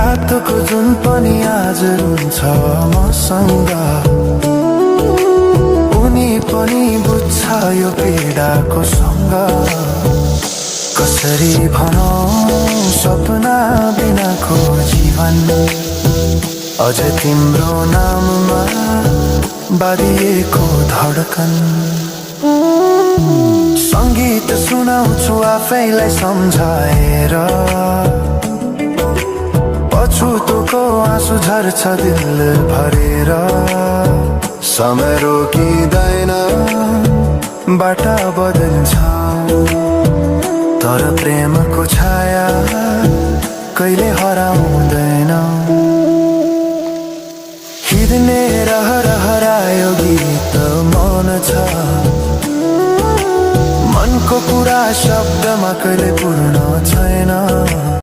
रातको जुन पनि आज रुन्छ मसँग, उनी पनि बुझ्छ यो पीडाको सँग। कसरी भनौं सपना बिनाको जीवन, अझ तिम्रो नाममा बाँधिएको धडकन। संगीत सुनाउँछु आफैलाई सम्झाएर, पछुतोको आँसु झर्छ दिल भरेर। समय रोकिँदैन, बाटा बदल्छ, तर प्रेमको छाया कहिले हराउँदैन। हिँड्ने हरायो गीत मन छ, मनको कुरा शब्दमा कहिले पूर्ण